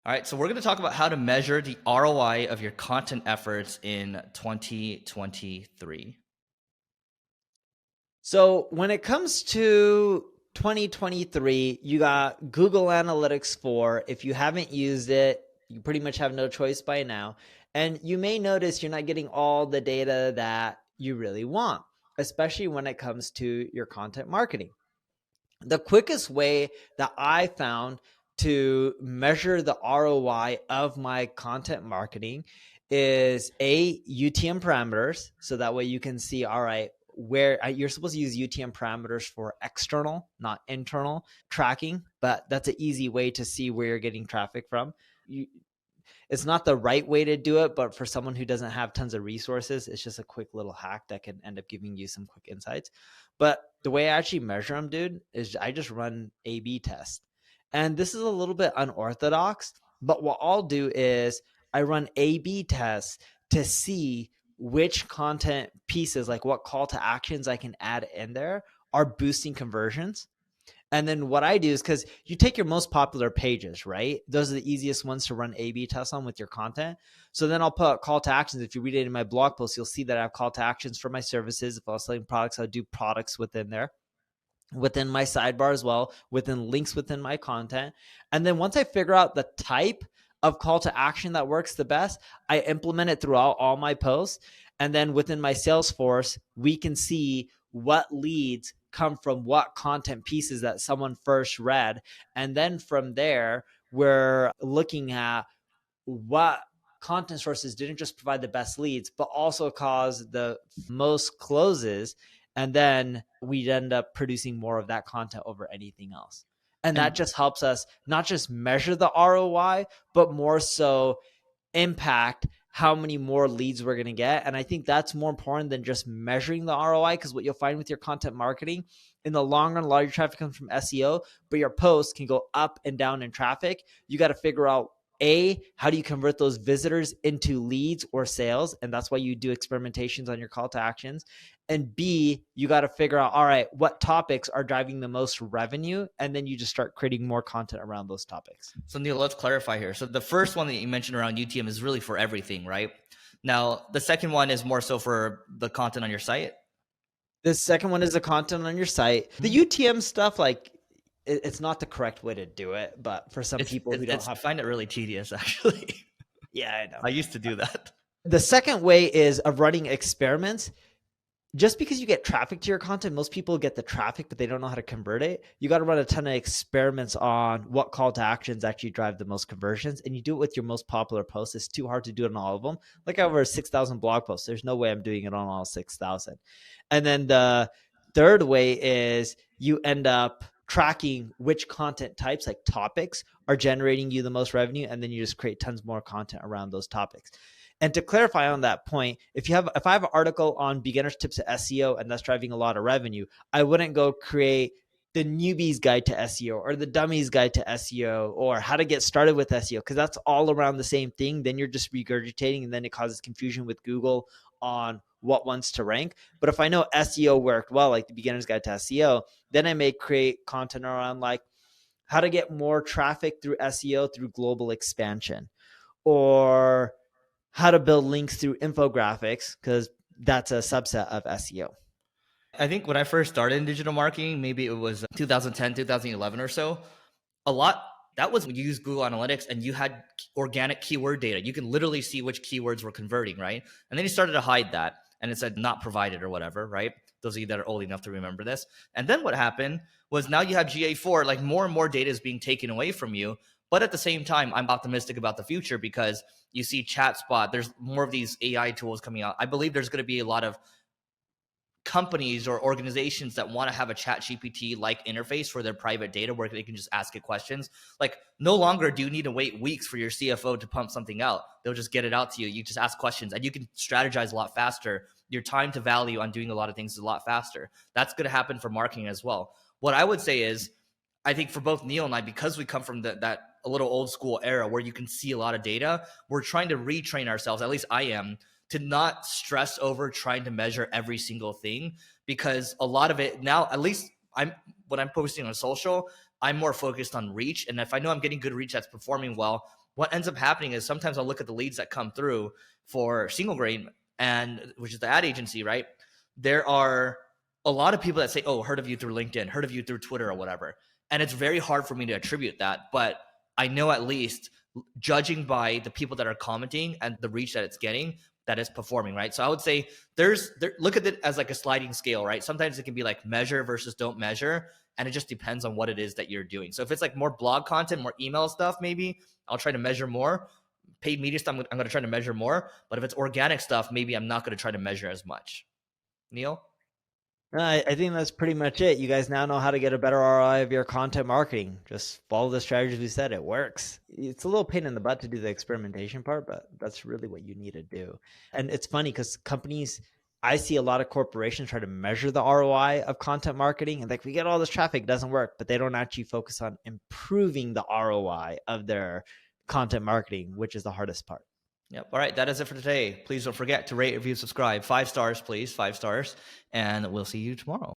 All right, so we're going to talk about how to measure the ROI of your content efforts in 2023. So when it comes to 2023, you got Google Analytics 4. If you haven't used it, you pretty much have no choice by now. And you may notice you're not getting all the data that you really want, especially when it comes to your content marketing. The quickest way that I found to measure the ROI of my content marketing is UTM parameters. So that way you can see, all right, where you're supposed to use UTM parameters for external, not internal tracking, but that's an easy way to see where you're getting traffic from. It's not the right way to do it, but for someone who doesn't have tons of resources, it's just a quick little hack that can end up giving you some quick insights. But the way I actually measure them, dude, is I just run A/B tests. And this is a little bit unorthodox, but what I'll do is I run A/B tests to see which content pieces, like what call to actions I can add in there, are boosting conversions. And then what I do is, because you take your most popular pages, right? Those are the easiest ones to run A/B tests on with your content. So then I'll put call to actions. If you read it in my blog post, you'll see that I have call to actions for my services. If I was selling products, I'll do products within there, within my sidebar as well, within links within my content. And then once I figure out the type of call to action that works the best, I implement it throughout all my posts. And then within my Salesforce, we can see what leads come from what content pieces that someone first read. And then from there, we're looking at what content sources didn't just provide the best leads, but also cause the most closes. And then we'd end up producing more of that content over anything else. And that And just helps us not just measure the ROI, but more so impact how many more leads we're going to get. And I think that's more important than just measuring the ROI, because what you'll find with your content marketing in the long run, a lot of your traffic comes from SEO, but your posts can go up and down in traffic. You got to figure out how do you convert those visitors into leads or sales? And that's why you do experimentations on your call to actions. And B, you got to figure out, all right, what topics are driving the most revenue? And then you just start creating more content around those topics. so, Neil, let's clarify here. So the first one that you mentioned around UTM is really for everything, right? Now, the second one is more so for the content on your site. The second one is the content on your site. The UTM stuff, like, it's not the correct way to do it, but for some It's, people who it's, don't it's I have, find it really tedious, actually. yeah, I know. I used to do that. The second way is of running experiments. Just because you get traffic to your content, most people get the traffic, but they don't know how to convert it. You got to run a ton of experiments on what call to actions actually drive the most conversions. And you do it with your most popular posts. It's too hard to do it on all of them. Like I have over 6,000 blog posts. There's no way I'm doing it on all 6,000. And then the third way is you end up tracking which content types, like topics, are generating you the most revenue. And then you just create tons more content around those topics. And to clarify on that point, if I have an article on beginner's tips to SEO and that's driving a lot of revenue, I wouldn't go create the newbie's guide to SEO or the dummy's guide to SEO or how to get started with SEO, because that's all around the same thing. Then you're just regurgitating, and then it causes confusion with Google on what ones to rank. But if I know SEO worked well, like the beginner's guide to SEO, then I may create content around like how to get more traffic through SEO through global expansion, or how to build links through infographics, because that's a subset of SEO. I think when I first started in digital marketing, maybe it was 2010, 2011 or so, a lot that was when you used Google Analytics and you had organic keyword data. You can literally see which keywords were converting, right? And then you started to hide that and it said not provided or whatever, right? Those of you that are old enough to remember this. And then what happened was now you have GA4, like more and more data is being taken away from you. But at the same time, I'm optimistic about the future because you see ChatSpot, there's more of these AI tools coming out. I believe there's going to be a lot of companies or organizations that want to have a chat GPT like interface for their private data where they can just ask it questions. Like no longer do you need to wait weeks for your CFO to pump something out. They'll just get it out to you. You just ask questions and you can strategize a lot faster. Your time to value on doing a lot of things is a lot faster. That's going to happen for marketing as well. What I would say is, I think for both Neil and I, because we come from that a little old school era where you can see a lot of data, we're trying to retrain ourselves, at least I am, to not stress over trying to measure every single thing, because a lot of it now, at least when I'm posting on social, I'm more focused on reach. And if I know I'm getting good reach that's performing well, what ends up happening is sometimes I'll look at the leads that come through for Single Grain, and which is the ad agency, right? There are a lot of people that say, oh, heard of you through LinkedIn, heard of you through Twitter or whatever. And it's very hard for me to attribute that. But I know, at least judging by the people that are commenting and the reach that it's getting, that it's performing, right? So I would say look at it as like a sliding scale, right? Sometimes it can be like measure versus don't measure. And it just depends on what it is that you're doing. So if it's like more blog content, more email stuff, maybe I'll try to measure more. Paid media stuff, I'm going to try to measure more. But if it's organic stuff, maybe I'm not going to try to measure as much. Neil? I think that's pretty much it. You guys now know how to get a better ROI of your content marketing. Just follow the strategies we said. It works. It's a little pain in the butt to do the experimentation part, but that's really what you need to do. And it's funny because I see a lot of corporations try to measure the ROI of content marketing, and like, we get all this traffic, it doesn't work, but they don't actually focus on improving the ROI of their content marketing, which is the hardest part. Yep. All right. That is it for today. Please don't forget to rate, review, subscribe. 5 stars, please. 5 stars. And we'll see you tomorrow.